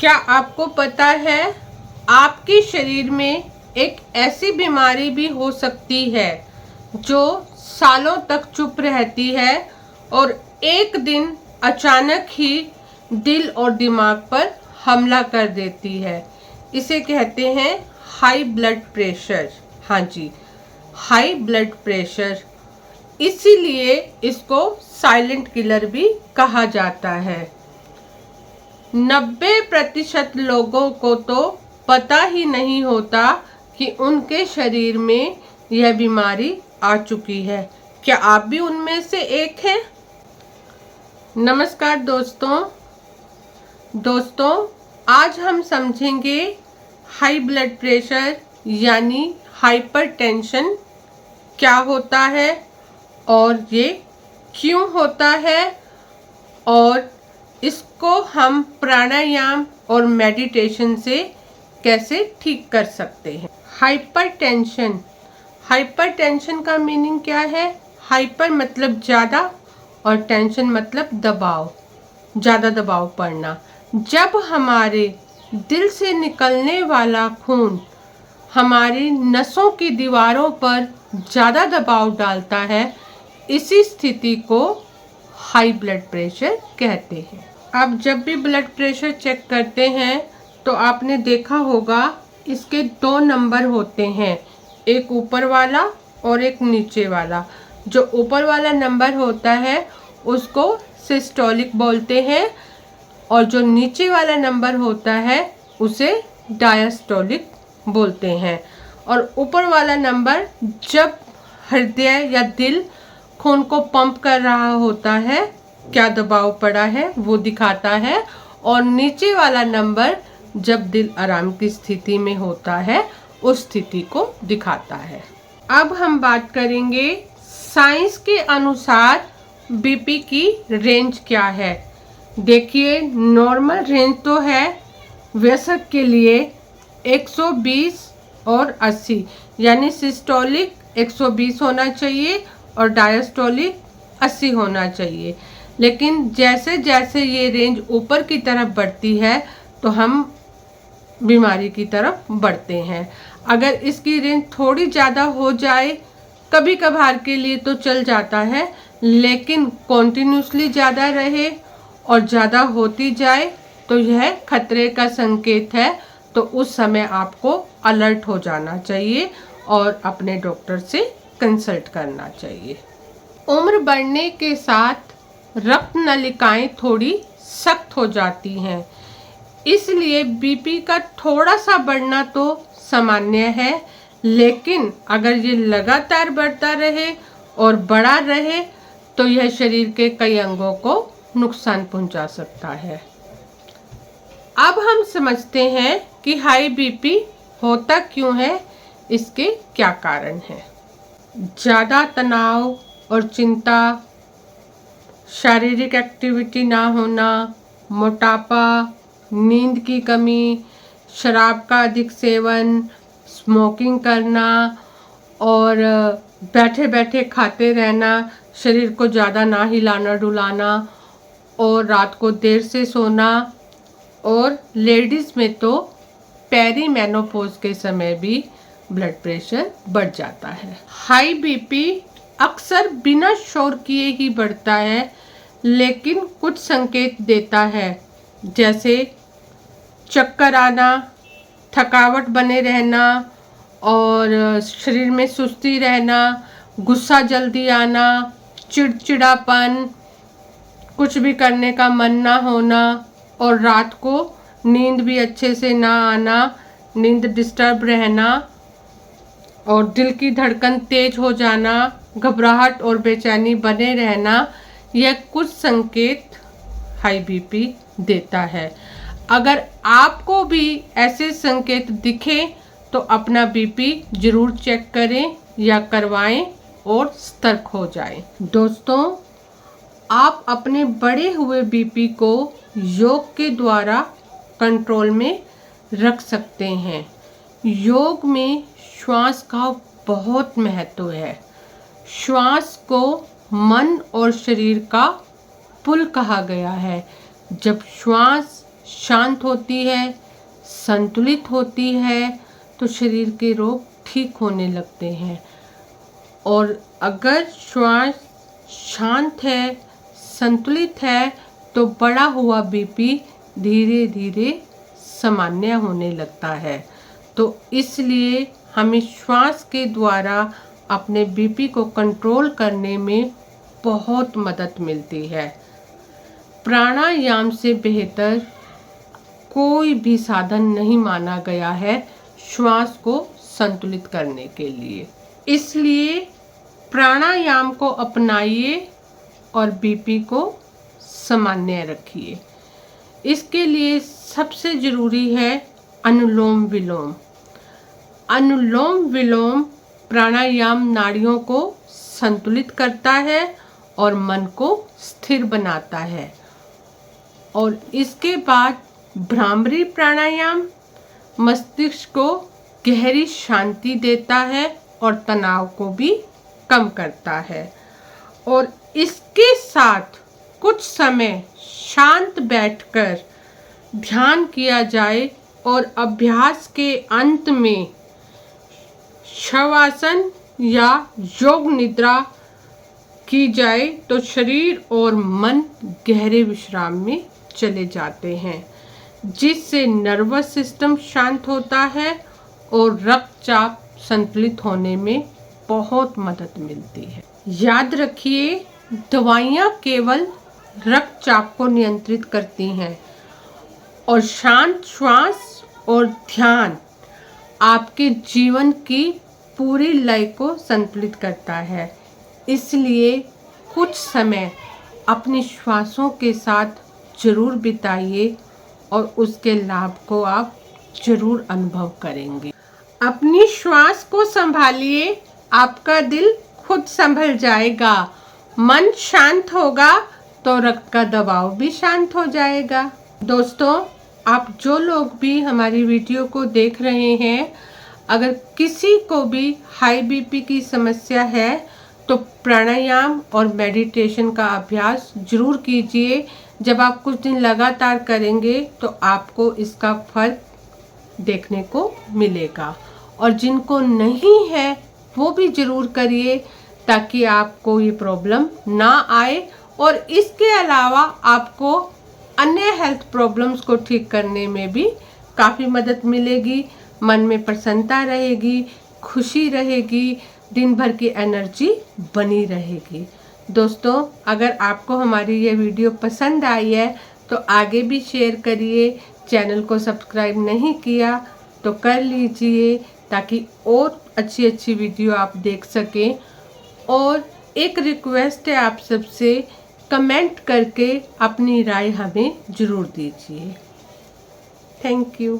क्या आपको पता है आपके शरीर में एक ऐसी बीमारी भी हो सकती है जो सालों तक चुप रहती है और एक दिन अचानक ही दिल और दिमाग पर हमला कर देती है। इसे कहते हैं हाई ब्लड प्रेशर। हाँ जी, हाई ब्लड प्रेशर। इसीलिए इसको साइलेंट किलर भी कहा जाता है। 90% लोगों को तो पता ही नहीं होता कि उनके शरीर में यह बीमारी आ चुकी है। क्या आप भी उनमें से एक हैं? नमस्कार दोस्तों, आज हम समझेंगे हाई ब्लड प्रेशर यानी हाइपरटेंशन क्या होता है और ये क्यों होता है और इसको हम प्राणायाम और मेडिटेशन से कैसे ठीक कर सकते हैं। हाइपरटेंशन का मीनिंग क्या है? हाइपर मतलब ज़्यादा और टेंशन मतलब दबाव, ज़्यादा दबाव पड़ना। जब हमारे दिल से निकलने वाला खून हमारी नसों की दीवारों पर ज़्यादा दबाव डालता है, इसी स्थिति को हाई ब्लड प्रेशर कहते हैं। अब जब भी ब्लड प्रेशर चेक करते हैं तो आपने देखा होगा इसके 2 नंबर होते हैं, एक ऊपर वाला और एक नीचे वाला। जो ऊपर वाला नंबर होता है उसको सिस्टोलिक बोलते हैं और जो नीचे वाला नंबर होता है उसे डायस्टोलिक बोलते हैं। और ऊपर वाला नंबर जब हृदय या दिल खून को पंप कर रहा होता है, क्या दबाव पड़ा है वो दिखाता है, और नीचे वाला नंबर जब दिल आराम की स्थिति में होता है उस स्थिति को दिखाता है। अब हम बात करेंगे साइंस के अनुसार बीपी की रेंज क्या है। देखिए, नॉर्मल रेंज तो है वयस्क के लिए 120 और 80, यानी सिस्टोलिक 120 होना चाहिए और डायस्टोलिक 80 होना चाहिए। लेकिन जैसे जैसे ये रेंज ऊपर की तरफ बढ़ती है तो हम बीमारी की तरफ बढ़ते हैं। अगर इसकी रेंज थोड़ी ज़्यादा हो जाए, कभी कभार के लिए तो चल जाता है, लेकिन कॉन्टिन्यूसली ज़्यादा रहे और ज़्यादा होती जाए तो यह खतरे का संकेत है। तो उस समय आपको अलर्ट हो जाना चाहिए और अपने डॉक्टर से कंसल्ट करना चाहिए। उम्र बढ़ने के साथ रक्त नलिकाएं थोड़ी सख्त हो जाती हैं, इसलिए बीपी का थोड़ा सा बढ़ना तो सामान्य है, लेकिन अगर ये लगातार बढ़ता रहे और बढ़ा रहे तो यह शरीर के कई अंगों को नुकसान पहुंचा सकता है। अब हम समझते हैं कि हाई बीपी होता क्यों है, इसके क्या कारण हैं। ज़्यादा तनाव और चिंता, शारीरिक एक्टिविटी ना होना, मोटापा, नींद की कमी, शराब का अधिक सेवन, स्मोकिंग करना और बैठे बैठे खाते रहना, शरीर को ज़्यादा ना हिलाना डुलाना और रात को देर से सोना, और लेडीज़ में तो पेरीमेनोपॉज के समय भी ब्लड प्रेशर बढ़ जाता है। हाई बीपी अक्सर बिना शोर किए ही बढ़ता है, लेकिन कुछ संकेत देता है, जैसे चक्कर आना, थकावट बने रहना और शरीर में सुस्ती रहना, गुस्सा जल्दी आना, चिड़चिड़ापन, कुछ भी करने का मन ना होना और रात को नींद भी अच्छे से ना आना, नींद डिस्टर्ब रहना और दिल की धड़कन तेज हो जाना, घबराहट और बेचैनी बने रहना, यह कुछ संकेत हाई बीपी देता है। अगर आपको भी ऐसे संकेत दिखे तो अपना बीपी जरूर चेक करें या करवाएं और सतर्क हो जाएं। दोस्तों, आप अपने बढ़े हुए बीपी को योग के द्वारा कंट्रोल में रख सकते हैं। योग में श्वास का बहुत महत्व है। श्वास को मन और शरीर का पुल कहा गया है। जब श्वास शांत होती है, संतुलित होती है, तो शरीर के रोग ठीक होने लगते हैं। और अगर श्वास शांत है, संतुलित है, तो बढ़ा हुआ बीपी धीरे धीरे सामान्य होने लगता है। तो इसलिए हमें श्वास के द्वारा अपने बीपी को कंट्रोल करने में बहुत मदद मिलती है। प्राणायाम से बेहतर कोई भी साधन नहीं माना गया है श्वास को संतुलित करने के लिए। इसलिए प्राणायाम को अपनाइए और बीपी को सामान्य रखिए। इसके लिए सबसे ज़रूरी है अनुलोम विलोम। अनुलोम विलोम प्राणायाम नाड़ियों को संतुलित करता है और मन को स्थिर बनाता है। और इसके बाद भ्रामरी प्राणायाम मस्तिष्क को गहरी शांति देता है और तनाव को भी कम करता है। और इसके साथ कुछ समय शांत बैठकर ध्यान किया जाए और अभ्यास के अंत में शवासन या योग निद्रा की जाए तो शरीर और मन गहरे विश्राम में चले जाते हैं, जिससे नर्वस सिस्टम शांत होता है और रक्तचाप संतुलित होने में बहुत मदद मिलती है। याद रखिए, दवाइयाँ केवल रक्तचाप को नियंत्रित करती हैं और शांत श्वास और ध्यान आपके जीवन की पूरी लय को संतुलित करता है। इसलिए कुछ समय अपनी श्वासों के साथ जरूर बिताइए और उसके लाभ को आप जरूर अनुभव करेंगे। अपनी श्वास को संभालिए, आपका दिल खुद संभल जाएगा। मन शांत होगा तो रक्त का दबाव भी शांत हो जाएगा। दोस्तों, आप जो लोग भी हमारी वीडियो को देख रहे हैं, अगर किसी को भी हाई बीपी की समस्या है तो प्राणायाम और मेडिटेशन का अभ्यास जरूर कीजिए। जब आप कुछ दिन लगातार करेंगे तो आपको इसका फल देखने को मिलेगा। और जिनको नहीं है वो भी जरूर करिए ताकि आपको ये प्रॉब्लम ना आए। और इसके अलावा आपको अन्य हेल्थ प्रॉब्लम्स को ठीक करने में भी काफ़ी मदद मिलेगी। मन में प्रसन्नता रहेगी, खुशी रहेगी, दिन भर की एनर्जी बनी रहेगी। दोस्तों, अगर आपको हमारी ये वीडियो पसंद आई है तो आगे भी शेयर करिए। चैनल को सब्सक्राइब नहीं किया तो कर लीजिए ताकि और अच्छी अच्छी वीडियो आप देख सकें। और एक रिक्वेस्ट है आप सबसे, कमेंट करके अपनी राय हमें ज़रूर दीजिए। Thank you.